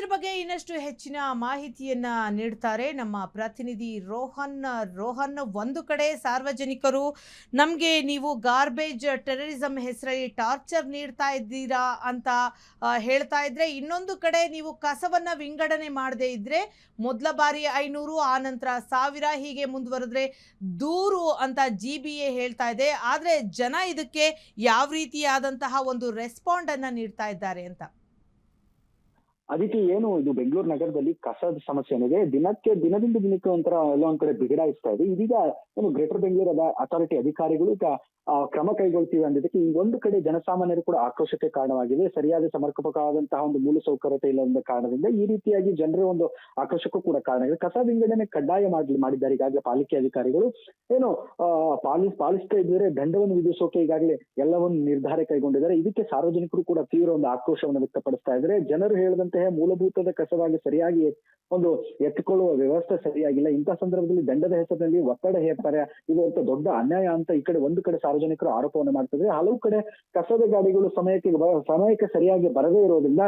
ಇದ್ರ ಬಗ್ಗೆ ಇನ್ನಷ್ಟು ಹೆಚ್ಚಿನ ಮಾಹಿತಿಯನ್ನ ನೀಡ್ತಾರೆ ನಮ್ಮ ಪ್ರತಿನಿಧಿ ರೋಹನ್ ಒಂದು ಕಡೆ ಸಾರ್ವಜನಿಕರು ನಮಗೆ ನೀವು ಗಾರ್ಬೇಜ್ ಟೆರರಿಸಂ ಹೆಸರಲ್ಲಿ ಟಾರ್ಚರ್ ನೀಡ್ತಾ ಇದ್ದೀರಾ ಅಂತ ಹೇಳ್ತಾ ಇದ್ರೆ, ಇನ್ನೊಂದು ಕಡೆ ನೀವು ಕಸವನ್ನ ವಿಂಗಡಣೆ ಮಾಡದೇ ಇದ್ರೆ ಮೊದಲ ಬಾರಿ 500 ಆ ನಂತರ 1000 ಹೀಗೆ ಮುಂದುವರೆದ್ರೆ ದೂರು ಅಂತ GBA ಹೇಳ್ತಾ ಇದೆ. ಆದ್ರೆ ಜನ ಇದಕ್ಕೆ ಯಾವ ರೀತಿಯಾದಂತಹ ಒಂದು ರೆಸ್ಪಾಂಡ್ ಅನ್ನ ನೀಡ್ತಾ ಇದ್ದಾರೆ ಅಂತ. ಅದಕ್ಕೆ ಏನು ಇದು ಬೆಂಗಳೂರು ನಗರದಲ್ಲಿ ಕಸದ ಸಮಸ್ಯೆ ಏನಿದೆ ದಿನದಿಂದ ದಿನಕ್ಕೆ ಒಂಥರ ಎಲ್ಲ ಒಂದ್ ಕಡೆ ಬಿಗಡಾಯಿಸ್ತಾ ಇದೆ. ಇದೀಗ ಏನು ಗ್ರೇಟರ್ ಬೆಂಗಳೂರು ಅಥಾರಿಟಿ ಅಧಿಕಾರಿಗಳು ಈಗ ಕ್ರಮ ಕೈಗೊಳ್ತೀವಿ ಅಂದಿದ್ದಕ್ಕೆ ಈ ಒಂದು ಕಡೆ ಜನಸಾಮಾನ್ಯರು ಕೂಡ ಆಕ್ರೋಶಕ್ಕೆ ಕಾರಣವಾಗಿದೆ. ಸರಿಯಾದ ಸಮರ್ಪಕವಾದಂತಹ ಒಂದು ಮೂಲಸೌಕರ್ಯತೆ ಇಲ್ಲದ ಕಾರಣದಿಂದ ಈ ರೀತಿಯಾಗಿ ಜನರ ಒಂದು ಆಕ್ರೋಶಕ್ಕೂ ಕೂಡ ಕಾರಣ ಇದೆ. ಕಸ ವಿಂಗಡಣೆ ಕಡ್ಡಾಯ ಮಾಡಿದ್ದಾರೆ ಈಗಾಗಲೇ ಪಾಲಿಕೆ ಅಧಿಕಾರಿಗಳು. ಏನು ಪಾಲಿಸ್ತಾ ಇದ್ದರೆ ದಂಡವನ್ನು ವಿಧಿಸೋಕೆ ಈಗಾಗಲೇ ಎಲ್ಲವನ್ನು ನಿರ್ಧಾರ ಕೈಗೊಂಡಿದ್ದಾರೆ. ಇದಕ್ಕೆ ಸಾರ್ವಜನಿಕರು ಕೂಡ ತೀವ್ರ ಒಂದು ಆಕ್ರೋಶವನ್ನು ವ್ಯಕ್ತಪಡಿಸ್ತಾ ಇದ್ದಾರೆ. ಜನರು ಹೇಳಿದಂತಹ ಮೂಲಭೂತದ ಕಸವಾಗಿ ಸರಿಯಾಗಿ ಒಂದು ಎತ್ತಿಕೊಳ್ಳುವ ವ್ಯವಸ್ಥೆ ಸರಿಯಾಗಿಲ್ಲ. ಇಂತಹ ಸಂದರ್ಭದಲ್ಲಿ ದಂಡದ ಹೆಸರಿನಲ್ಲಿ ಒತ್ತಡ ಹೇರ್ತಾರೆ. ಇದು ಅಂತ ದೊಡ್ಡ ಅನ್ಯಾಯ ಅಂತ ಒಂದು ಕಡೆ ಸಾರ್ವಜನಿಕರು ಆರೋಪವನ್ನು ಮಾಡ್ತಿದ್ರೆ, ಹಲವು ಕಡೆ ಕಸದ ಗಾಡಿಗಳು ಸಮಯಕ್ಕೆ ಸರಿಯಾಗಿ ಬರದೇ ಇರೋದ್ರಿಂದ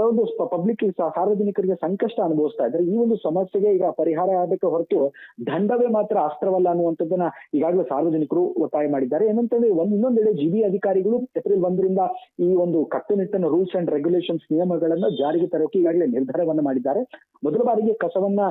ಒಂದು ಪಬ್ಲಿಕ್ ಸಾರ್ವಜನಿಕರಿಗೆ ಸಂಕಷ್ಟ ಅನುಭವಿಸ್ತಾ ಇದ್ದಾರೆ. ಈ ಒಂದು ಸಮಸ್ಯೆಗೆ ಈಗ ಪರಿಹಾರ ಆಗಬೇಕು ಹೊರತು ದಂಡವೇ ಮಾತ್ರ ಅಸ್ತ್ರವಲ್ಲ ಅನ್ನುವಂಥದ್ದನ್ನ ಈಗಾಗಲೇ ಸಾರ್ವಜನಿಕರು ಒತ್ತಾಯ ಮಾಡಿದ್ದಾರೆ. ಏನಂತಂದ್ರೆ ಇನ್ನೊಂದೆಡೆ GBA ಅಧಿಕಾರಿಗಳು ಏಪ್ರಿಲ್ 1ರಿಂದ ಈ ಒಂದು ಕಟ್ಟುನಿಟ್ಟಿನ ರೂಲ್ಸ್ ಅಂಡ್ ರೆಗ್ಯುಲೇಷನ್ಸ್ ನಿಯಮಗಳನ್ನ ಜಾರಿಗೆ ತರೋಕೆ ಈಗಾಗಲೇ ನಿರ್ಧಾರವನ್ನ ಮಾಡಿದ್ದಾರೆ. ಮೊದಲ ಬಾರಿಗೆ ಕಸವನ್ನ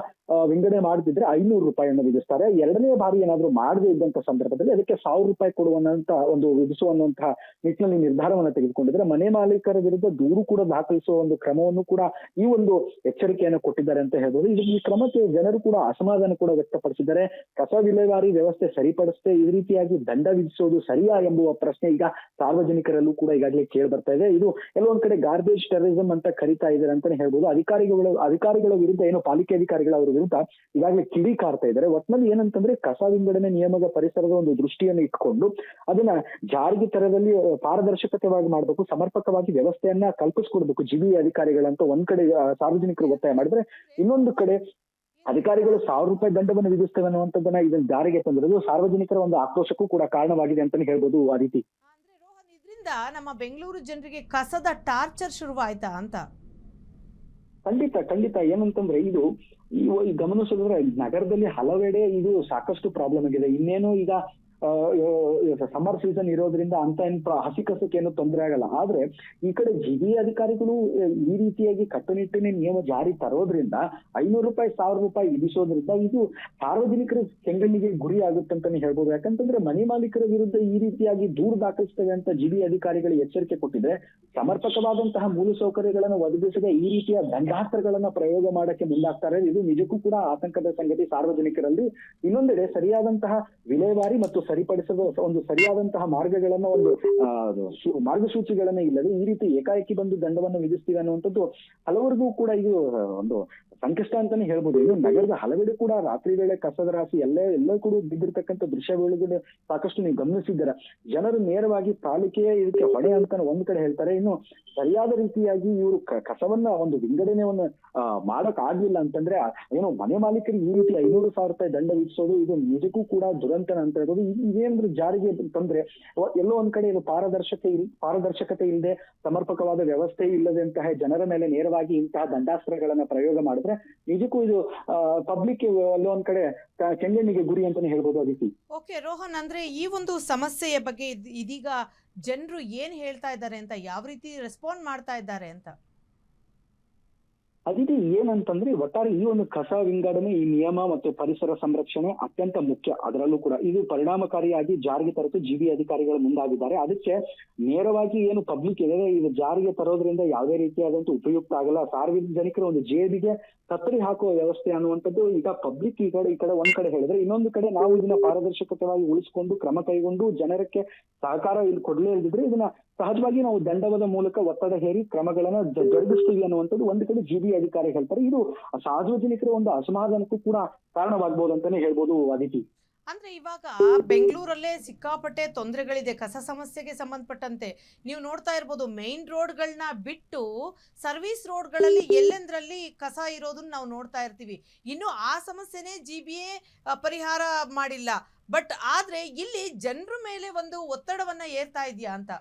ವಿಂಗಡಣೆ ಮಾಡದಿದ್ರೆ 500 ರೂಪಾಯಿಯನ್ನು ವಿಧಿಸ್ತಾರೆ. ಎರಡನೇ ಬಾರಿ ಏನಾದ್ರೂ ಮಾಡದೇ ಇದ್ದಂತ ಸಂದರ್ಭದಲ್ಲಿ ಅದಕ್ಕೆ 1000 ರೂಪಾಯಿ ಕೊಡುವಂತ ಒಂದು ವಿಧಿಸುವಂತಹ ನಿಟ್ಟಿನಲ್ಲಿ ನಿರ್ಧಾರವನ್ನ ತೆಗೆದುಕೊಂಡಿದ್ರೆ, ಮನೆ ಮಾಲೀಕರ ವಿರುದ್ಧ ದೂರು ಕೂಡ ದಾಖಲಿಸುವ ಒಂದು ಕ್ರಮವನ್ನು ಕೂಡ ಈ ಒಂದು ಎಚ್ಚರಿಕೆಯನ್ನು ಕೊಟ್ಟಿದ್ದಾರೆ ಅಂತ ಹೇಳ್ಬೋದು. ಈ ಕ್ರಮಕ್ಕೆ ಜನರು ಕೂಡ ಅಸಮಾಧಾನ ಕೂಡ ವ್ಯಕ್ತಪಡಿಸಿದ್ದಾರೆ. ಕಸ ವಿಲೇವಾರಿ ವ್ಯವಸ್ಥೆ ಸರಿಪಡಿಸದೆ ಈ ರೀತಿಯಾಗಿ ದಂಡ ವಿಧಿಸೋದು ಸರಿಯಾ ಎಂಬುವ ಪ್ರಶ್ನೆ ಈಗ ಸಾರ್ವಜನಿಕರಲ್ಲೂ ಕೂಡ ಈಗಾಗಲೇ ಕೇಳಿ ಬರ್ತಾ ಇದೆ. ಇದು ಎಲ್ಲೊಂದ್ ಕಡೆ ಗಾರ್ಬೇಜ್ ಟೆರರಿಸಂ ಅಂತ ಕರಿತಾ ಇದ್ದಾರೆ ಅಂತಾನೆ ಹೇಳ್ಬೋದು. ಅಧಿಕಾರಿಗಳ ವಿರುದ್ಧ ಏನು ಪಾಲಿಕೆ ಅಧಿಕಾರಿಗಳ ಅವರ ವಿರುದ್ಧ ಈಗಾಗಲೇ ಕಿಡಿಕಾರ್ತಾ ಇದ್ದಾರೆ. ಒಟ್ಟಿನಲ್ಲಿ ಏನಂತಂದ್ರೆ ಕಸ ವಿಂಗಡಣೆ ನಿಯಮದ ಪರಿಸರದ ಒಂದು ದೃಷ್ಟಿಯನ್ನು ಇಟ್ಕೊಂಡು ಅದನ್ನ ಜಾರಿಗೆ ತರದಲ್ಲಿ ಪಾರದರ್ಶಕತೆವಾಗಿ ಮಾಡಬೇಕು, ಸಮರ್ಪಕವಾಗಿ ವ್ಯವಸ್ಥೆಯನ್ನ ಕಲ್ಪಿಸ್ಕೊಡ್ಬೇಕು GBA ಅಧಿಕಾರಿಗಳಂತ ಒಂದ್ ಕಡೆ ಸಾರ್ವಜನಿಕರು ಒತ್ತಾಯ ಮಾಡಿದ್ರೆ, ಇನ್ನೊಂದು ಕಡೆ ಅಧಿಕಾರಿಗಳು 1000 ರೂಪಾಯಿ ದಂಡವನ್ನು ವಿಧಿಸ್ತೇವೆ ಅನ್ನುವಂಥದ್ದನ್ನ ಇದನ್ನ ಜಾರಿಗೆ ತಂದಿರೋದು ಸಾರ್ವಜನಿಕರ ಒಂದು ಆಕ್ರೋಶಕ್ಕೂ ಕೂಡ ಕಾರಣವಾಗಿದೆ ಅಂತಾನೆ ಹೇಳ್ಬೋದು. ಆ ರೀತಿ ಇದರಿಂದ ನಮ್ಮ ಬೆಂಗಳೂರು ಜನರಿಗೆ ಕಸದ ಟಾರ್ಚರ್ ಶುರುವಾಯ್ತಾ ಅಂತ? ಖಂಡಿತ ಏನಂತಂದ್ರೆ ಇದು ಗಮನಿಸಿದ್ರೆ ನಗರದಲ್ಲಿ ಹಲವೆಡೆ ಇದು ಸಾಕಷ್ಟು ಪ್ರಾಬ್ಲಮ್ ಆಗಿದೆ. ಇನ್ನೇನು ಈಗ ಸಮ್ಮರ್ ಸೀಸನ್ ಇರೋದ್ರಿಂದ ಅಂತ ಹಸಿ ಕಸಕ್ಕೆ ಏನು ತೊಂದರೆ ಆಗಲ್ಲ. ಆದ್ರೆ ಈ ಕಡೆ GBA ಅಧಿಕಾರಿಗಳು ಈ ರೀತಿಯಾಗಿ ಕಟ್ಟುನಿಟ್ಟಿನ ನಿಯಮ ಜಾರಿ ತರೋದ್ರಿಂದ 500 ರೂಪಾಯಿ 1000 ರೂಪಾಯಿ ವಿಧಿಸೋದ್ರಿಂದ ಇದು ಸಾರ್ವಜನಿಕರ ಕೆಂಗಣ್ಣಿಗೆ ಗುರಿ ಆಗುತ್ತಂತಾನೆ ಹೇಳ್ಬೋದು. ಯಾಕಂತಂದ್ರೆ ಮನೆ ಮಾಲೀಕರ ವಿರುದ್ಧ ಈ ರೀತಿಯಾಗಿ ದೂರು ದಾಖಲಿಸ್ತೇವೆ ಅಂತ GBA ಅಧಿಕಾರಿಗಳು ಎಚ್ಚರಿಕೆ ಕೊಟ್ಟಿದ್ರೆ, ಸಮರ್ಪಕವಾದಂತಹ ಮೂಲಸೌಕರ್ಯಗಳನ್ನು ಒದಗಿಸದೆ ಈ ರೀತಿಯ ದಂಡಾಸ್ತ್ರಗಳನ್ನ ಪ್ರಯೋಗ ಮಾಡಕ್ಕೆ ಮುಂದಾಗ್ತಾರೆ. ಇದು ನಿಜಕ್ಕೂ ಕೂಡ ಆತಂಕದ ಸಂಗತಿ ಸಾರ್ವಜನಿಕರಲ್ಲಿ. ಇನ್ನೊಂದೆಡೆ ಸರಿಯಾದಂತಹ ವಿಲೇವಾರಿ ಮತ್ತು ಸರಿಪಡಿಸದ ಒಂದು ಸರಿಯಾದಂತಹ ಮಾರ್ಗಗಳನ್ನ ಒಂದು ಮಾರ್ಗಸೂಚಿಗಳನ್ನ ಇಲ್ಲದೆ ಈ ರೀತಿ ಏಕಾಏಕಿ ಬಂದು ದಂಡವನ್ನು ವಿಧಿಸ್ತೀವಿ ಅನ್ನುವಂಥದ್ದು ಹಲವರಿಗೂ ಕೂಡ ಇದು ಒಂದು ಸಂಕಷ್ಟ ಅಂತಾನೆ ಹೇಳ್ಬೋದು. ಇದು ನಗರದ ಹಲವೆಡೆ ಕೂಡ ರಾತ್ರಿ ವೇಳೆ ಕಸದ ರಾಶಿ ಎಲ್ಲ ಕೂಡ ಬಿದ್ದಿರ್ತಕ್ಕಂಥ ದೃಶ್ಯಗಳಿಗೆ ಸಾಕಷ್ಟು ನೀವು ಗಮನಿಸಿದ್ದೀರ. ಜನರು ನೇರವಾಗಿ ಪಾಲಿಕೆಯೇ ಇದಕ್ಕೆ ಹೊಣೆ ಅಂತ ಒಂದ್ ಕಡೆ ಹೇಳ್ತಾರೆ. ಇನ್ನು ಸರಿಯಾದ ರೀತಿಯಾಗಿ ಇವರು ಕಸವನ್ನ ಒಂದು ವಿಂಗಡಣೆಯನ್ನ ಮಾಡಕ್ ಆಗ್ಲಿಲ್ಲ ಅಂತಂದ್ರೆ ಏನೋ ಮನೆ ಮಾಲೀಕರಿಗೆ ಈ ರೀತಿ 500,000 ರೂಪಾಯಿ ದಂಡ ವಿಧಿಸೋದು ಇದು ನಿಜಕ್ಕೂ ಕೂಡ ದುರಂತನ ಅಂತ ಹೇಳ್ಬೋದು. ಇದೇನಾದ್ರೂ ಜಾರಿಗೆ ತಂದ್ರೆ ಎಲ್ಲೋ ಒಂದ್ ಕಡೆ ಇದು ಪಾರದರ್ಶಕತೆ ಇಲ್ಲದೆ ಸಮರ್ಪಕವಾದ ವ್ಯವಸ್ಥೆ ಇಲ್ಲದಂತಹ ಜನರ ಮೇಲೆ ನೇರವಾಗಿ ಇಂತಹ ದಂಡಾಸ್ತ್ರಗಳನ್ನ ಪ್ರಯೋಗ ಮಾಡಿದ್ರೆ ನಿಜಕ್ಕೂ ಇದು ಪಬ್ಲಿಕ್ ಎಲ್ಲೋ ಒಂದ್ ಕಡೆ ಕೆಂಗಣ್ಣಿಗೆ ಗುರಿ ಅಂತಾನೆ ಹೇಳ್ಬೋದು. ಅದಕ್ಕೆ ಓಕೆ ರೋಹನ್, ಅಂದ್ರೆ ಈ ಒಂದು ಸಮಸ್ಯೆಯ ಬಗ್ಗೆ ಇದೀಗ ಜನರು ಏನ್ ಹೇಳ್ತಾ ಇದ್ದಾರೆ ಅಂತ, ಯಾವ ರೀತಿ ರೆಸ್ಪಾಂಡ್ ಮಾಡ್ತಾ ಇದ್ದಾರೆ ಅಂತ? ಅದಕ್ಕೆ ಏನಂತಂದ್ರೆ ಒಟ್ಟಾರೆ ಈ ಒಂದು ಕಸ ವಿಂಗಡಣೆ, ಈ ನಿಯಮ ಮತ್ತು ಪರಿಸರ ಸಂರಕ್ಷಣೆ ಅತ್ಯಂತ ಮುಖ್ಯ. ಅದರಲ್ಲೂ ಕೂಡ ಇದು ಪರಿಣಾಮಕಾರಿಯಾಗಿ ಜಾರಿಗೆ ತರಕ್ಕೆ GBA ಅಧಿಕಾರಿಗಳು ಮುಂದಾಗಿದ್ದಾರೆ. ಅದಕ್ಕೆ ನೇರವಾಗಿ ಏನು ಪಬ್ಲಿಕ್ ಇದೆ ಇದು ಜಾರಿಗೆ ತರೋದ್ರಿಂದ ಯಾವುದೇ ರೀತಿಯಾದಂತ ಉಪಯುಕ್ತ ಆಗಲ್ಲ. ಸಾರ್ವಜನಿಕರ ಒಂದು ಜೇಬಿಗೆ ಕತ್ತರಿ ಹಾಕುವ ವ್ಯವಸ್ಥೆ ಅನ್ನುವಂಥದ್ದು ಈಗ ಪಬ್ಲಿಕ್ ಈ ಕಡೆ ಒಂದ್ ಕಡೆ ಹೇಳಿದ್ರೆ, ಇನ್ನೊಂದು ಕಡೆ ನಾವು ಇದನ್ನ ಪಾರದರ್ಶಕತೆವಾಗಿ ಉಳಿಸಿಕೊಂಡು ಕ್ರಮ ಕೈಗೊಂಡು ಜನರಕ್ಕೆ ಸಹಕಾರ ಇಲ್ಲಿ ಕೊಡ್ಲೇ ಇಲ್ದಿದ್ರೆ ಇದನ್ನ ಸಹಜವಾಗಿ ನಾವು ದಂಡವದ ಮೂಲಕ ಒತ್ತಡ ಹೇರಿ ಕ್ರಮಗಳನ್ನ ಜರುಗಿಸ್ತೀವಿ ಅನ್ನುವಂಥದ್ದು ಒಂದು ಕಡೆ GBA ಅಧಿಕಾರಿ ಹೇಳ್ತಾರೆ. ಇದು ಸಾರ್ವಜನಿಕರ ಒಂದು ಅಸಮಾಧಾನಕ್ಕೂ ಕೂಡ ಕಾರಣವಾಗಬಹುದು ಅಂತಾನೆ ಹೇಳ್ಬೋದು. ಅದಿತಿ, ಅಂದ್ರೆ ಇವಾಗ ಬೆಂಗಳೂರಲ್ಲೇ ಸಿಕ್ಕಾಪಟ್ಟೆ ತೊಂದರೆಗಳಿದೆ ಕಸ ಸಮಸ್ಯೆಗೆ ಸಂಬಂಧಪಟ್ಟಂತೆ. ನೀವು ನೋಡ್ತಾ ಇರ್ಬೋದು, ಮೇನ್ ರೋಡ್ಗಳನ್ನ ಬಿಟ್ಟು ಸರ್ವಿಸ್ ರೋಡ್ಗಳಲ್ಲಿ ಎಲ್ಲೆಂದ್ರಲ್ಲಿ ಕಸ ಇರೋದನ್ನ ನಾವು ನೋಡ್ತಾ ಇರ್ತೀವಿ. ಇನ್ನು ಆ ಸಮಸ್ಯೆನೇ GBA ಪರಿಹಾರ ಮಾಡಿಲ್ಲ. ಬಟ್ ಆದ್ರೆ ಇಲ್ಲಿ ಜನರ ಮೇಲೆ ಒಂದು ಒತ್ತಡವನ್ನ ಏರ್ತಾ ಇದೆಯಾ ಅಂತ?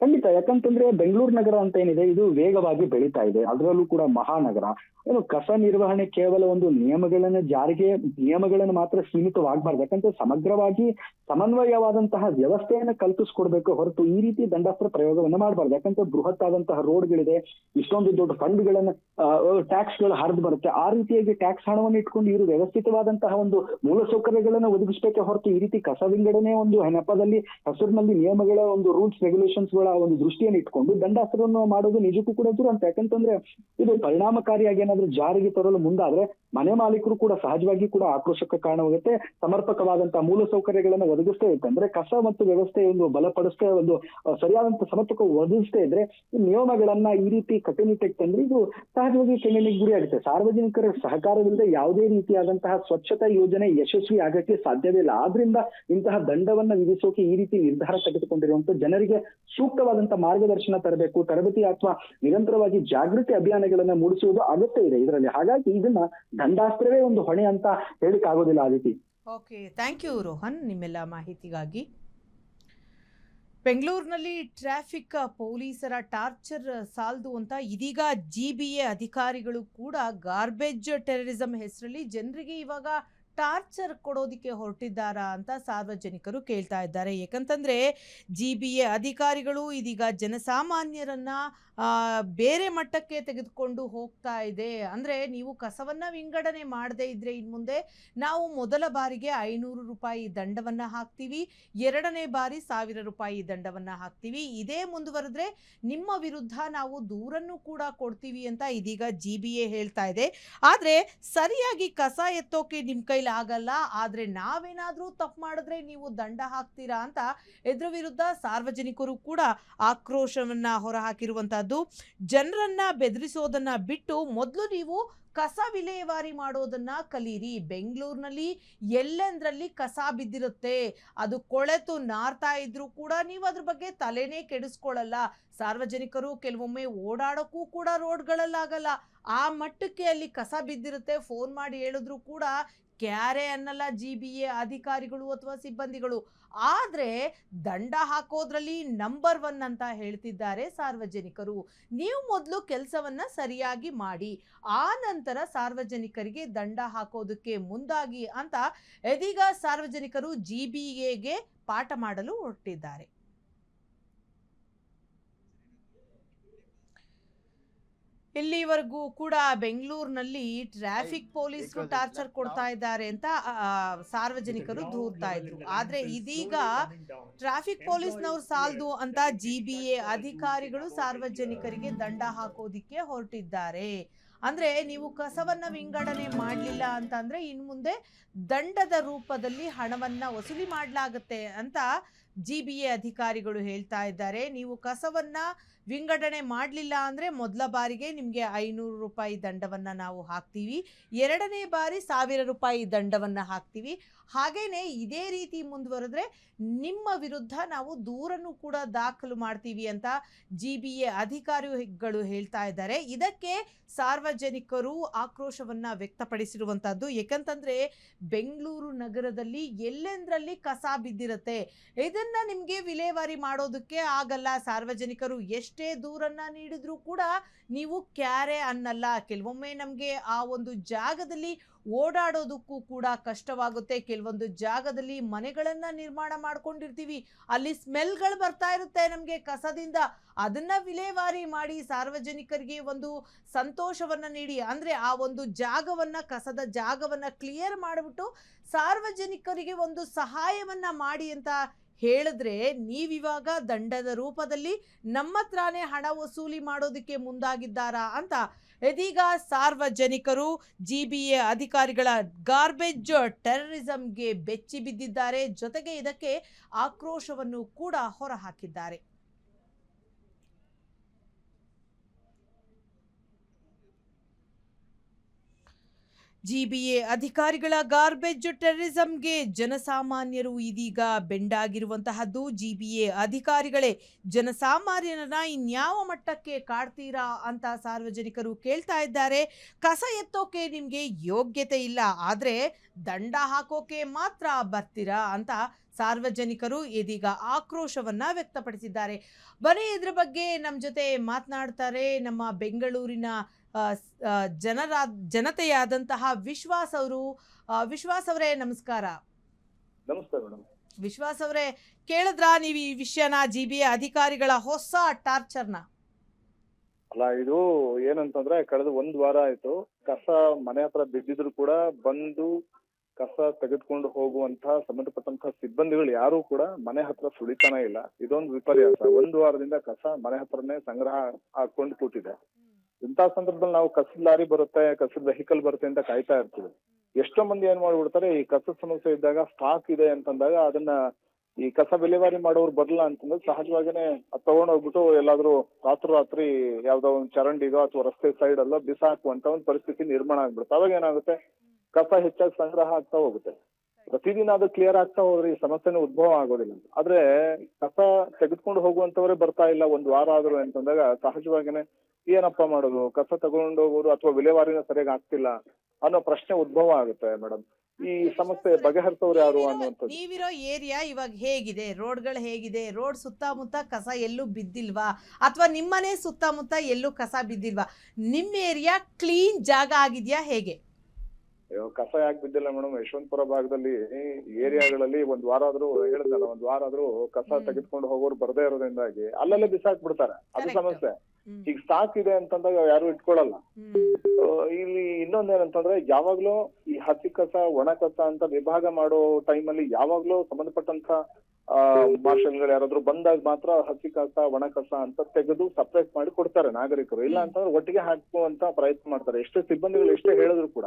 ಖಂಡಿತ. ಯಾಕಂತಂದ್ರೆ ಬೆಂಗಳೂರು ನಗರ ಅಂತ ಏನಿದೆ ಇದು ವೇಗವಾಗಿ ಬೆಳೀತಾ ಇದೆ. ಅದರಲ್ಲೂ ಕೂಡ ಮಹಾನಗರ. ಏನು ಕಸ ನಿರ್ವಹಣೆ ಕೇವಲ ಒಂದು ನಿಯಮಗಳನ್ನು ಮಾತ್ರ ಸೀಮಿತವಾಗಬಾರ್ದು. ಯಾಕಂದ್ರೆ ಸಮಗ್ರವಾಗಿ ಸಮನ್ವಯವಾದಂತಹ ವ್ಯವಸ್ಥೆಯನ್ನ ಕಲ್ಪಿಸ್ಕೊಡ್ಬೇಕು ಹೊರತು ಈ ರೀತಿ ದಂಡಾಸ್ತ್ರ ಪ್ರಯೋಗವನ್ನ ಮಾಡಬಾರ್ದು. ಯಾಕಂದ್ರೆ ಬೃಹತ್ ಆದಂತಹ ರೋಡ್ಗಳಿದೆ, ಇಷ್ಟೊಂದು ದೊಡ್ಡ ಫಂಡ್ಗಳನ್ನ ಟ್ಯಾಕ್ಸ್ ಗಳು ಹರಿದು ಬರುತ್ತೆ. ಆ ರೀತಿಯಾಗಿ ಟ್ಯಾಕ್ಸ್ ಹಣವನ್ನು ಇಟ್ಕೊಂಡು ಇವರು ವ್ಯವಸ್ಥಿತವಾದಂತಹ ಒಂದು ಮೂಲಸೌಕರ್ಯಗಳನ್ನ ಒದಗಿಸಬೇಕೆ ಹೊರತು ಈ ರೀತಿ ಕಸ ವಿಂಗಡಣೆ ಒಂದು ನೆಪದಲ್ಲಿ ಹೆಸರಿನಲ್ಲಿ ನಿಯಮಗಳ ಒಂದು ರೂಲ್ಸ್ ರೆಗ್ಯುಲೇಷನ್ಸ್ ಗಳ ಒಂದು ದೃಷ್ಟಿಯನ್ನು ಇಟ್ಕೊಂಡು ದಂಡಾಸ್ತ್ರವನ್ನು ಮಾಡೋದು ನಿಜಕ್ಕೂ ಕೂಡ ದುರಂತ. ಯಾಕಂತಂದ್ರೆ ಇದು ಪರಿಣಾಮಕಾರಿಯಾಗಿ ಏನಾದ್ರೂ ಜಾರಿಗೆ ತರಲು ಮುಂದಾದ್ರೆ ಮನೆ ಮಾಲೀಕರು ಕೂಡ ಸಹಜವಾಗಿ ಕೂಡ ಆಕ್ರೋಶಕ್ಕೆ ಕಾರಣವಾಗುತ್ತೆ. ಸಮರ್ಪಕವಾದಂತಹ ಮೂಲಸೌಕರ್ಯಗಳನ್ನ ಒದಗಿಸ್ತೇ ಇತ್ತು ಅಂದ್ರೆ ಕಸ ಮತ್ತು ವ್ಯವಸ್ಥೆ ಒಂದು ಬಲಪಡಿಸ್ತೇ ಒಂದು ಸರಿಯಾದಂತ ಸಮರ್ಪಕ ಒದಗಿಸ್ತೇ ಇದ್ರೆ ಈ ನಿಯಮಗಳನ್ನ ಈ ರೀತಿ ಕಟ್ಟುನಿಟ್ಟಿಗೆ ತಂದ್ರೆ ಇದು ಸಹಜವಾಗಿ ಖಂಡನೆಗೆ ಗುರಿ ಆಗುತ್ತೆ. ಸಾರ್ವಜನಿಕರ ಸಹಕಾರವಿಲ್ಲದೆ ಯಾವುದೇ ರೀತಿಯಾದಂತಹ ಸ್ವಚ್ಛತಾ ಯೋಜನೆ ಯಶಸ್ವಿ ಆಗಕ್ಕೆ ಸಾಧ್ಯವಿಲ್ಲ. ಆದ್ರಿಂದ ಇಂತಹ ದಂಡವನ್ನ ವಿಧಿಸೋಕೆ ಈ ರೀತಿ ನಿರ್ಧಾರ ತೆಗೆದುಕೊಂಡಿರುವಂತ ಜನರಿಗೆ ಸೂಕ್ತವಾದಂತಹ ಮಾರ್ಗದರ್ಶನ ತರಬೇಕು, ತರಬೇತಿ ಅಥವಾ ನಿರಂತರವಾಗಿ ಜಾಗೃತಿ ಅಭಿಯಾನಗಳನ್ನ ಮೂಡಿಸುವುದು ಅಗತ್ಯ ಇದೆ ಇದರಲ್ಲಿ. ಹಾಗಾಗಿ ಇದನ್ನ ದಂಡಾಸ್ತ್ರವೇ ಒಂದು ಹೊಣೆ ಅಂತ ಹೇಳಿಕ್ ಆಗೋದಿಲ್ಲ ಆದಿತಿ. ಓಕೆ, ಥ್ಯಾಂಕ್ ಯು ರೋಹನ್ ನಿಮ್ಮೆಲ್ಲ ಮಾಹಿತಿಗಾಗಿ. ಬೆಂಗಳೂರಿನಲ್ಲಿ ಟ್ರಾಫಿಕ್ ಪೊಲೀಸರ ಟಾರ್ಚರ್ ಸಾಲದು ಅಂತ ಇದೀಗ GBA ಅಧಿಕಾರಿಗಳು ಕೂಡ ಗಾರ್ಬೇಜ್ ಟೆರರಿಸಂ ಹೆಸರಲ್ಲಿ ಜನರಿಗೆ ಇವಾಗ ಟಾರ್ಚರ್ ಕೊಡೋದಕ್ಕೆ ಹೊರಟಿದ್ದಾರಾ ಅಂತ ಸಾರ್ವಜನಿಕರು ಕೇಳ್ತಾ ಇದ್ದಾರೆ. ಏಕೆಂತಂದರೆ GBA ಅಧಿಕಾರಿಗಳು ಇದೀಗ ಜನಸಾಮಾನ್ಯರನ್ನ ಬೇರೆ ಮಟ್ಟಕ್ಕೆ ತೆಗೆದುಕೊಂಡು ಹೋಗ್ತಾ ಇದೆ. ಅಂದರೆ ನೀವು ಕಸವನ್ನು ವಿಂಗಡಣೆ ಮಾಡದೇ ಇದ್ದರೆ ಇನ್ನು ಮುಂದೆ ನಾವು ಮೊದಲ ಬಾರಿಗೆ 500 ರೂಪಾಯಿ ದಂಡವನ್ನು ಹಾಕ್ತೀವಿ, ಎರಡನೇ ಬಾರಿ 1000 ರೂಪಾಯಿ ದಂಡವನ್ನು ಹಾಕ್ತೀವಿ, ಇದೇ ಮುಂದುವರೆದ್ರೆ ನಿಮ್ಮ ವಿರುದ್ಧ ನಾವು ದೂರನ್ನು ಕೂಡ ಕೊಡ್ತೀವಿ ಅಂತ ಇದೀಗ GBA ಹೇಳ್ತಾ ಇದೆ. ಆದರೆ ಸರಿಯಾಗಿ ಕಸ ಎತ್ತೋಕೆ ನಿಮ್ಮ ಕೈಲಿ ಆಗಲ್ಲ, ಆದರೆ ನಾವೇನಾದರೂ ತಪ್ಪು ಮಾಡಿದ್ರೆ ನೀವು ದಂಡ ಹಾಕ್ತೀರಾ ಅಂತ ಇದ್ರ ವಿರುದ್ಧ ಸಾರ್ವಜನಿಕರು ಕೂಡ ಆಕ್ರೋಶವನ್ನ ಹೊರಹಾಕಿರುವಂತಹದ್ದು. ಜನರನ್ನ ಬೆದರಿಸೋದನ್ನ ಬಿಟ್ಟು ಮೊದಲು ನೀವು ಕಸ ವಿಲೇವಾರಿ ಮಾಡೋದನ್ನ ಕಲೀರಿ. ಬೆಂಗಳೂರಿನಲ್ಲಿ ಎಲ್ಲೆಂದ್ರಲ್ಲಿ ಕಸ ಬಿದ್ದಿರುತ್ತೆ, ಅದು ಕೊಳೆತು ನಾರ್ತಾ ಇದ್ರೂ ಕೂಡ ನೀವು ಅದ್ರ ಬಗ್ಗೆ ತಲೆನೇ ಕೆಡಿಸ್ಕೊಳ್ಳಲ್ಲ. ಸಾರ್ವಜನಿಕರು ಕೆಲವೊಮ್ಮೆ ಓಡಾಡೋಕ್ಕೂ ಕೂಡ ರೋಡ್ಗಳಲ್ಲಾಗಲ್ಲ, ಆ ಮಟ್ಟಕ್ಕೆ ಅಲ್ಲಿ ಕಸ ಬಿದ್ದಿರುತ್ತೆ. ಫೋನ್ ಮಾಡಿ ಹೇಳಿದ್ರು ಕೂಡ ಕ್ಯಾರೆ ಅನ್ನಲ್ಲ GBA ಅಧಿಕಾರಿಗಳು ಅಥವಾ ಸಿಬ್ಬಂದಿಗಳು. ಆದರೆ ದಂಡ ಹಾಕೋದ್ರಲ್ಲಿ ನಂಬರ್ 1 ಅಂತ ಹೇಳ್ತಿದ್ದಾರೆ ಸಾರ್ವಜನಿಕರು. ನೀವು ಮೊದಲು ಕೆಲಸವನ್ನ ಸರಿಯಾಗಿ ಮಾಡಿ, ಆ ನಂತರ ಸಾರ್ವಜನಿಕರಿಗೆ ದಂಡ ಹಾಕೋದಕ್ಕೆ ಮುಂದಾಗಿ ಅಂತ ಇದೀಗ ಸಾರ್ವಜನಿಕರು GBAಗೆ ಪಾಠ ಮಾಡಲು ಹೊರಟಿದ್ದಾರೆ. ಇಲ್ಲಿವರೆಗೂ ಕೂಡ ಬೆಂಗಳೂರಿನಲ್ಲಿ ಟ್ರಾಫಿಕ್ ಪೊಲೀಸರು ಟಾರ್ಚರ್ ಕೊಡ್ತಾ ಇದ್ದಾರೆ ಅಂತ ಸಾರ್ವಜನಿಕರು ದೂರ್ತಾ ಇದ್ರು. ಆದ್ರೆ ಇದೀಗ ಟ್ರಾಫಿಕ್ ಪೊಲೀಸ್ನವ್ರು ಸಾಲದು ಅಂತ GBA ಅಧಿಕಾರಿಗಳು ಸಾರ್ವಜನಿಕರಿಗೆ ದಂಡ ಹಾಕೋದಿಕ್ಕೆ ಹೊರಟಿದ್ದಾರೆ. ಅಂದ್ರೆ ನೀವು ಕಸವನ್ನ ವಿಂಗಡಣೆ ಮಾಡಲಿಲ್ಲ ಅಂತಂದ್ರೆ ಇನ್ನು ಮುಂದೆ ದಂಡದ ರೂಪದಲ್ಲಿ ಹಣವನ್ನ ವಸೂಲಿ ಮಾಡಲಾಗುತ್ತೆ ಅಂತ GBA ಅಧಿಕಾರಿಗಳು ಹೇಳ್ತಾ ಇದ್ದಾರೆ. ನೀವು ಕಸವನ್ನ ವಿಂಗಡಣೆ ಮಾಡಲಿಲ್ಲ ಅಂದರೆ ಮೊದಲ ಬಾರಿಗೆ ನಿಮಗೆ 500 ರೂಪಾಯಿ ದಂಡವನ್ನು ನಾವು ಹಾಕ್ತೀವಿ, ಎರಡನೇ ಬಾರಿ 1000 ರೂಪಾಯಿ ದಂಡವನ್ನು ಹಾಕ್ತೀವಿ, ಹಾಗೇನೆ ಇದೇ ರೀತಿ ಮುಂದುವರೆದ್ರೆ ನಿಮ್ಮ ವಿರುದ್ಧ ನಾವು ದೂರನ್ನು ಕೂಡ ದಾಖಲು ಮಾಡ್ತೀವಿ ಅಂತ GBA ಅಧಿಕಾರಿಗಳು ಹೇಳ್ತಾ ಇದ್ದಾರೆ. ಇದಕ್ಕೆ ಸಾರ್ವಜನಿಕರು ಆಕ್ರೋಶವನ್ನ ವ್ಯಕ್ತಪಡಿಸಿರುವಂತಹದ್ದು. ಏಕೆಂತಂದ್ರೆ ಬೆಂಗಳೂರು ನಗರದಲ್ಲಿ ಎಲ್ಲೆಂದ್ರಲ್ಲಿ ಕಸ ಬಿದ್ದಿರುತ್ತೆ, ಇದನ್ನ ನಿಮಗೆ ವಿಲೇವಾರಿ ಮಾಡೋದಕ್ಕೆ ಆಗಲ್ಲ. ಸಾರ್ವಜನಿಕರು ಎಷ್ಟೇ ದೂರನ್ನ ನೀಡಿದ್ರೂ ಕೂಡ ನೀವು ಕ್ಯಾರೆ ಅನ್ನಲ್ಲ. ಕೆಲವೊಮ್ಮೆ ನಮಗೆ ಆ ಒಂದು ಜಾಗದಲ್ಲಿ ಓಡಾಡೋದಕ್ಕೂ ಕೂಡ ಕಷ್ಟವಾಗುತ್ತೆ. ಕೆಲವೊಂದು ಜಾಗದಲ್ಲಿ ಮನೆಗಳನ್ನ ನಿರ್ಮಾಣ ಮಾಡ್ಕೊಂಡಿರ್ತೀವಿ, ಅಲ್ಲಿ ಸ್ಮೆಲ್ಗಳು ಬರ್ತಾ ಇರುತ್ತೆ ನಮಗೆ ಕಸದಿಂದ. ಅದನ್ನ ವಿಲೇವಾರಿ ಮಾಡಿ ಸಾರ್ವಜನಿಕರಿಗೆ ಒಂದು ಸಂತೋಷವನ್ನ ನೀಡಿ, ಅಂದ್ರೆ ಆ ಒಂದು ಜಾಗವನ್ನ, ಕಸದ ಜಾಗವನ್ನ ಕ್ಲಿಯರ್ ಮಾಡಿಬಿಟ್ಟು ಸಾರ್ವಜನಿಕರಿಗೆ ಒಂದು ಸಹಾಯವನ್ನ ಮಾಡಿ ಅಂತ ಹೇಳಿದ್ರೆ ನೀವಿವಾಗ ದಂಡದ ರೂಪದಲ್ಲಿ ನಮ್ಮ ಹತ್ರನೇ ಹಣ ವಸೂಲಿ ಮಾಡೋದಕ್ಕೆ ಮುಂದಾಗಿದ್ದಾರಾ ಅಂತ ಇದೀಗ ಸಾರ್ವಜನಿಕರು GBA ಅಧಿಕಾರಿಗಳ ಗಾರ್ಬೇಜ್ ಟೆರರಿಸಂಗೆ ಬೆಚ್ಚಿ ಬಿದ್ದಿದ್ದಾರೆ. ಜೊತೆಗೆ ಇದಕ್ಕೆ ಆಕ್ರೋಶವನ್ನು ಕೂಡ ಹೊರಹಾಕಿದ್ದಾರೆ. GBA ಅಧಿಕಾರಿಗಳ ಗಾರ್ಬೇಜ್ ಟೆರರಿಸಂಗೆ ಜನಸಾಮಾನ್ಯರು ಇದೀಗ ಬೆಂಡಾಗಿರುವಂತಹದ್ದು. GBA ಅಧಿಕಾರಿಗಳೇ ಜನಸಾಮಾನ್ಯರನ್ನ ಇನ್ಯಾವ ಮಟ್ಟಕ್ಕೆ ಕಾಡ್ತೀರಾ ಅಂತ ಸಾರ್ವಜನಿಕರು ಕೇಳ್ತಾ ಇದ್ದಾರೆ. ಕಸ ಎತ್ತೋಕೆ ನಿಮಗೆ ಯೋಗ್ಯತೆ ಇಲ್ಲ, ಆದರೆ ದಂಡ ಹಾಕೋಕೆ ಮಾತ್ರ ಬರ್ತೀರಾ ಅಂತ ಸಾರ್ವಜನಿಕರು ಇದೀಗ ಆಕ್ರೋಶವನ್ನ ವ್ಯಕ್ತಪಡಿಸಿದ್ದಾರೆ. ಬನ್ನಿ ಇದ್ರ ಬಗ್ಗೆ ನಮ್ಮ ಜೊತೆ ಮಾತನಾಡ್ತಾರೆ ನಮ್ಮ ಬೆಂಗಳೂರಿನ ಜನತೆಯಾದಂತಹ ವಿಶ್ವಾಸ್ ಅವರು. ವಿಶ್ವಾಸ್ ಅವರೇ ನಮಸ್ಕಾರ. ನಮಸ್ತೆ ಮೇಡಮ್. ವಿಶ್ವಾಸ್ ಅವರೇ, ಕೇಳಿದ್ರಾ ನೀವು ಈ ವಿಷಯನ, GBA ಅಧಿಕಾರಿಗಳ ಹೊಸ ಟಾರ್ಚರ್ನ? ಅಲ್ಲ, ಇದು ಏನಂತಂದ್ರೆ ಕಳೆದ 1 ವಾರ ಆಯ್ತು ಕಸ ಮನೆ ಹತ್ರ ಬಿದ್ದಿದ್ರು ಕೂಡ ಬಂದು ಕಸ ತೆಗೆದುಕೊಂಡು ಹೋಗುವಂತ ಸಂಬಂಧಪಟ್ಟಂತ ಸಿಬ್ಬಂದಿಗಳು ಯಾರು ಕೂಡ ಮನೆ ಹತ್ರ ಸುಳಿತಾನೆ ಇಲ್ಲ. ಇದೊಂದು ವಿಪರ್ಯಾಸ. 1 ವಾರದಿಂದ ಕಸ ಮನೆ ಹತ್ರನೇ ಸಂಗ್ರಹ ಹಾಕೊಂಡು ಕೂತಿದೆ. ಇಂಥ ಸಂದರ್ಭದಲ್ಲಿ ನಾವು ಕಸದ ಲಾರಿ ಬರುತ್ತೆ, ಕಸದ ವೆಹಿಕಲ್ ಬರುತ್ತೆ ಅಂತ ಕಾಯ್ತಾ ಇರ್ತೀವಿ. ಎಷ್ಟೋ ಮಂದಿ ಏನ್ ಮಾಡ್ಬಿಡ್ತಾರೆ, ಈ ಕಸದ ಸಮಸ್ಯೆ ಇದ್ದಾಗ ಸ್ಟಾಕ್ ಇದೆ ಅಂತಂದಾಗ ಅದನ್ನ ಈ ಕಸ ವಿಲೇವಾರಿ ಮಾಡೋರು ಬರಲ್ಲ ಅಂತಂದ್ರೆ ಸಹಜವಾಗಿನೇ ಅದ್ ತಗೊಂಡೋಗ್ಬಿಟ್ಟು ಎಲ್ಲಾದ್ರೂ ರಾತ್ರಿ ಯಾವ್ದೋ ಒಂದು ಚರಂಡಿಗೋ ಅಥವಾ ರಸ್ತೆ ಸೈಡ್ ಅಲ್ಲೋ ಬಿಸಾಕುವಂತ ಒಂದು ಪರಿಸ್ಥಿತಿ ನಿರ್ಮಾಣ ಆಗ್ಬಿಡುತ್ತೆ. ಅವಾಗ ಏನಾಗುತ್ತೆ, ಕಸ ಹೆಚ್ಚಾಗಿ ಸಂಗ್ರಹ ಆಗ್ತಾ ಹೋಗುತ್ತೆ. ಪ್ರತಿದಿನ ಅದು ಕ್ಲಿಯರ್ ಆಗ್ತಾ ಹೋದ್ರೆ ಈ ಸಮಸ್ಯೆನೂ ಉದ್ಭವ ಆಗೋದಿಲ್ಲ. ಆದ್ರೆ ಕಸ ತೆಗೆದುಕೊಂಡು ಹೋಗುವಂತವರೇ ಬರ್ತಾ ಇಲ್ಲ 1 ವಾರ ಆದ್ರು ಅಂತಂದಾಗ ಸಹಜವಾಗಿನೇ ಏನಪ್ಪಾ ಮಾಡೋದು, ಕಸ ತಗೊಂಡು ಹೋಗೋರು ಅಥವಾ ವಿಲೇವಾರಿನ ಸರಿಯಾಗಿ ಆಗ್ತಿಲ್ಲ ಅನ್ನೋ ಪ್ರಶ್ನೆ ಉದ್ಭವ ಆಗುತ್ತೆ ಮೇಡಮ್. ಈ ಸಮಸ್ಯೆ ಬಗೆಹರಿಸೋರು ಯಾರು ಅನ್ನುವಂಥದ್ದು. ನೀವಿರೋ ಏರಿಯಾ ಇವಾಗ ಹೇಗಿದೆ, ರೋಡ್ಗಳು ಹೇಗಿದೆ? ರೋಡ್ ಸುತ್ತಮುತ್ತ ಕಸ ಎಲ್ಲೂ ಬಿದ್ದಿಲ್ವಾ? ಅಥವಾ ನಿಮ್ಮನೆ ಸುತ್ತಮುತ್ತ ಎಲ್ಲೂ ಕಸ ಬಿದ್ದಿಲ್ವಾ? ನಿಮ್ಮ ಏರಿಯಾ ಕ್ಲೀನ್ ಜಾಗ ಆಗಿದ್ಯಾ ಹೇಗೆ? ಕಸ ಯಾಕೆ ಬಿದ್ದಿಲ್ಲ ಮೇಡಮ್, ಯಶವಂತಪುರ ಭಾಗದಲ್ಲಿ ಏರಿಯಾಗಳಲ್ಲಿ 1 ವಾರ ಆದ್ರೂ ಹೇಳಿದ್ನಲ್ಲ, 1 ವಾರ ಆದ್ರೂ ಕಸ ತೆಗೆದುಕೊಂಡು ಹೋಗೋರು ಬರ್ದೇ ಇರೋದ್ರಿಂದಾಗಿ ಅಲ್ಲಲ್ಲೇ ಬಿಸಾಕ್ ಬಿಡ್ತಾರೆ. ಅದು ಸಮಸ್ಯೆ. ಈಗ ಸ್ಟಾಕ್ ಇದೆ ಅಂತಂದಾಗ ಯಾರು ಇಟ್ಕೊಳ್ಳಲ್ಲ. ಇಲ್ಲಿ ಇನ್ನೊಂದೇನಂತಂದ್ರೆ ಯಾವಾಗ್ಲೂ ಈ ಹಸಿ ಕಸ ಒಣ ಕಸ ಅಂತ ವಿಭಾಗ ಮಾಡೋ ಟೈಮಲ್ಲಿ ಯಾವಾಗ್ಲೂ ಸಂಬಂಧಪಟ್ಟಂತ ಮಾರ್ಷಲ್ಗಳು ಯಾರಾದ್ರೂ ಬಂದಾಗ ಮಾತ್ರ ಹಸಿ ಕಸ ಒಣ ಕಸ ಅಂತ ತೆಗೆದು ಸಪರೇಟ್ ಮಾಡಿ ಕೊಡ್ತಾರೆ ನಾಗರಿಕರು. ಇಲ್ಲ ಅಂತಂದ್ರೆ ಒಟ್ಟಿಗೆ ಹಾಕುವಂತ ಪ್ರಯತ್ನ ಮಾಡ್ತಾರೆ. ಎಷ್ಟೇ ಸಿಬ್ಬಂದಿಗಳು ಎಷ್ಟೇ ಹೇಳಿದ್ರು ಕೂಡ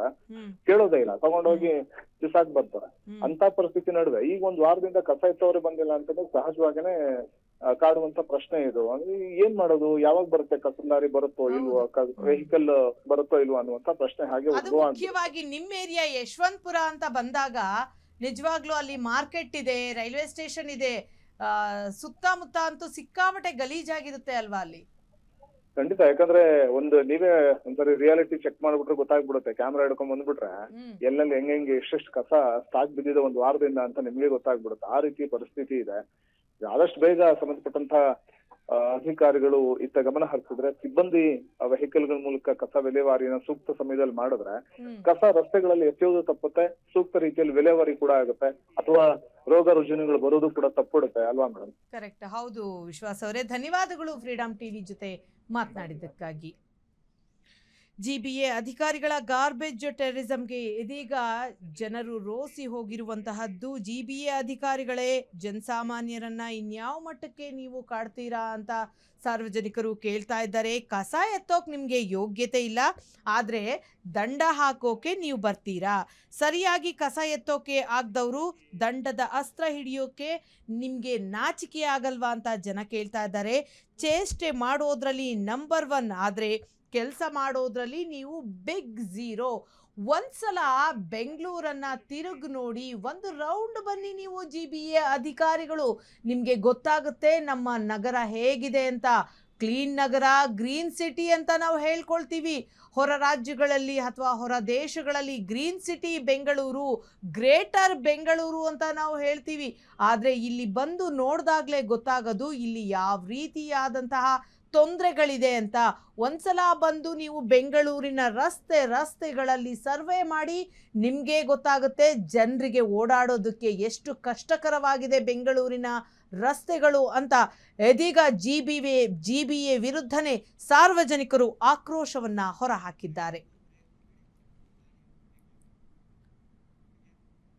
ಕೇಳೋದೇ ಇಲ್ಲ, ತಗೊಂಡೋಗಿ ಬಿಸಾಕ್ ಬರ್ತಾರೆ. ಅಂತ ಪರಿಸ್ಥಿತಿ ನಡುವೆ ಈಗ 1 ವಾರದಿಂದ ಕಸ ಎತ್ತವ್ರೆ ಬಂದಿಲ್ಲ ಅಂತಂದ್ರೆ ಸಹಜವಾಗಿನೇ ಕಾಡುವಂತ ಪ್ರಶ್ನೆ ಇದು. ಏನ್ ಮಾಡೋದು, ಯಾವಾಗ ಬರುತ್ತೆ, ಕಸದ ಲಾರಿ ಬರುತ್ತೋ ಇಲ್ವೋ, ವೆಹಿಕಲ್ ಬರುತ್ತೋ ಇಲ್ವೋ ಅನ್ನುವಂತ ಪ್ರಶ್ನೆ ಹಾಗೆ ಉದ್ಭವ. ಮುಖ್ಯವಾಗಿ ನಿಮ್ಮ ಏರಿಯಾ ಯಶವಂತಪುರ ಅಂತ ಬಂದಾಗ ನಿಜವಾಗ್ಲೂ ಅಲ್ಲಿ ಮಾರ್ಕೆಟ್ ಇದೆ, ರೈಲ್ವೆ ಸ್ಟೇಷನ್ ಇದೆ, ಸುತ್ತಮುತ್ತ ಅಂತೂ ಸಿಕ್ಕಾಪಟ್ಟೆ ಗಲೀಜಾಗಿರುತ್ತೆ ಅಲ್ವಾ ಅಲ್ಲಿ? ಖಂಡಿತ. ಯಾಕಂದ್ರೆ ನೀವೇ ಒಂದ್ಸರಿ ರಿಯಾಲಿಟಿ ಚೆಕ್ ಮಾಡ್ಬಿಟ್ರೆ ಗೊತ್ತಾಗ್ಬಿಡುತ್ತೆ. ಕ್ಯಾಮ್ರಾ ಹಿಡ್ಕೊಂಡ್ ಬಂದ್ಬಿಟ್ರೆ ಎಲ್ಲೆಲ್ಲಿ ಹೆಂಗೆ ಎಷ್ಟೆಷ್ಟು ಕಸ ಸ್ಟಾಕ್ ಬಿದ್ದಿದೆ 1 ವಾರದಿಂದ ಅಂತ ನಿಮ್ಗೆ ಗೊತ್ತಾಗ್ಬಿಡುತ್ತೆ. ಆ ರೀತಿ ಪರಿಸ್ಥಿತಿ ಇದೆ. ಆದಷ್ಟು ಬೇಗ ಸಂಬಂಧಪಟ್ಟಂತ ಅಧಿಕಾರಿಗಳು ಇತ್ತ ಗಮನ ಹರಿಸಿದ್ರೆ, ಸಿಬ್ಬಂದಿ ವೆಹಿಕಲ್ಗಳ ಮೂಲಕ ಕಸ ವಿಲೇವಾರಿನ ಸೂಕ್ತ ಸಮಯದಲ್ಲಿ ಮಾಡಿದ್ರೆ ಕಸ ರಸ್ತೆಗಳಲ್ಲಿ ಎಸೆಯೋದು ತಪ್ಪುತ್ತೆ, ಸೂಕ್ತ ರೀತಿಯಲ್ಲಿ ವಿಲೇವಾರಿ ಕೂಡ ಆಗುತ್ತೆ, ಅಥವಾ ರೋಗ ರುಜಿನಗಳು ಬರೋದು ಕೂಡ ತಪ್ಪಿಡುತ್ತೆ ಅಲ್ವಾ ಮೇಡಮ್? ಕರೆಕ್ಟ್. ಹೌದು ವಿಶ್ವಾಸ್ ಅವರೇ, ಧನ್ಯವಾದಗಳು ಫ್ರೀಡಂ ಟಿವಿ ಜೊತೆ ಮಾತನಾಡಿದ್ದಕ್ಕಾಗಿ. GBA ಅಧಿಕಾರಿಗಳ ಗಾರ್ಬೇಜ್ ಟೆರರಿಸಂಗೆ ಇದೀಗ ಜನರು ರೋಸಿ ಹೋಗಿರುವಂತಹದ್ದು. GBA ಅಧಿಕಾರಿಗಳೇ ಜನಸಾಮಾನ್ಯರನ್ನ ಇನ್ಯಾವ ಮಟ್ಟಕ್ಕೆ ನೀವು ಕಾಡ್ತೀರಾ ಅಂತ ಸಾರ್ವಜನಿಕರು ಕೇಳ್ತಾ ಇದ್ದಾರೆ. ಕಸ ಎತ್ತೋಕೆ ನಿಮಗೆ ಯೋಗ್ಯತೆ ಇಲ್ಲ, ಆದರೆ ದಂಡ ಹಾಕೋಕೆ ನೀವು ಬರ್ತೀರಾ. ಸರಿಯಾಗಿ ಕಸ ಎತ್ತೋಕೆ ಆಗದವರು ದಂಡದ ಅಸ್ತ್ರ ಹಿಡಿಯೋಕೆ ನಿಮಗೆ ನಾಚಿಕೆ ಆಗಲ್ವಾ ಅಂತ ಜನ ಕೇಳ್ತಾ ಇದ್ದಾರೆ. ಚೇಷ್ಟೆ ಮಾಡೋದ್ರಲ್ಲಿ ನಂಬರ್ 1, ಆದರೆ ಕೆಲಸ ಮಾಡೋದ್ರಲ್ಲಿ ನೀವು ಬಿಗ್ ಝೀರೋ. ಒಂದ್ಸಲ ಬೆಂಗಳೂರನ್ನ ತಿರುಗಿ ನೋಡಿ, ಒಂದು ರೌಂಡ್ ಬನ್ನಿ ನೀವು GBA ಅಧಿಕಾರಿಗಳು, ನಿಮಗೆ ಗೊತ್ತಾಗುತ್ತೆ ನಮ್ಮ ನಗರ ಹೇಗಿದೆ ಅಂತ. ಕ್ಲೀನ್ ನಗರ, ಗ್ರೀನ್ ಸಿಟಿ ಅಂತ ನಾವು ಹೇಳ್ಕೊಳ್ತೀವಿ. ಹೊರ ರಾಜ್ಯಗಳಲ್ಲಿ ಅಥವಾ ಹೊರ ದೇಶಗಳಲ್ಲಿ green city Bengaluru, greater Bengaluru ಅಂತ ನಾವು ಹೇಳ್ತೀವಿ. ಆದರೆ ಇಲ್ಲಿ ಬಂದು ನೋಡಿದಾಗಲೇ ಗೊತ್ತಾಗೋದು ಇಲ್ಲಿ ಯಾವ ರೀತಿಯಾದಂತಹ ತೊಂದರೆಗಳಿದೆ ಅಂತ. ಒಂದ್ಸಲ ಬಂದು ನೀವು ಬೆಂಗಳೂರಿನ ರಸ್ತೆಗಳಲ್ಲಿ ಸರ್ವೆ ಮಾಡಿ, ನಿಮಗೆ ಗೊತ್ತಾಗುತ್ತೆ ಜನರಿಗೆ ಓಡಾಡೋದಕ್ಕೆ ಎಷ್ಟು ಕಷ್ಟಕರವಾಗಿದೆ ಬೆಂಗಳೂರಿನ ರಸ್ತೆಗಳು ಅಂತ. ಇದೀಗ GBA ವಿರುದ್ಧನೇ ಸಾರ್ವಜನಿಕರು ಆಕ್ರೋಶವನ್ನ ಹೊರಹಾಕಿದ್ದಾರೆ.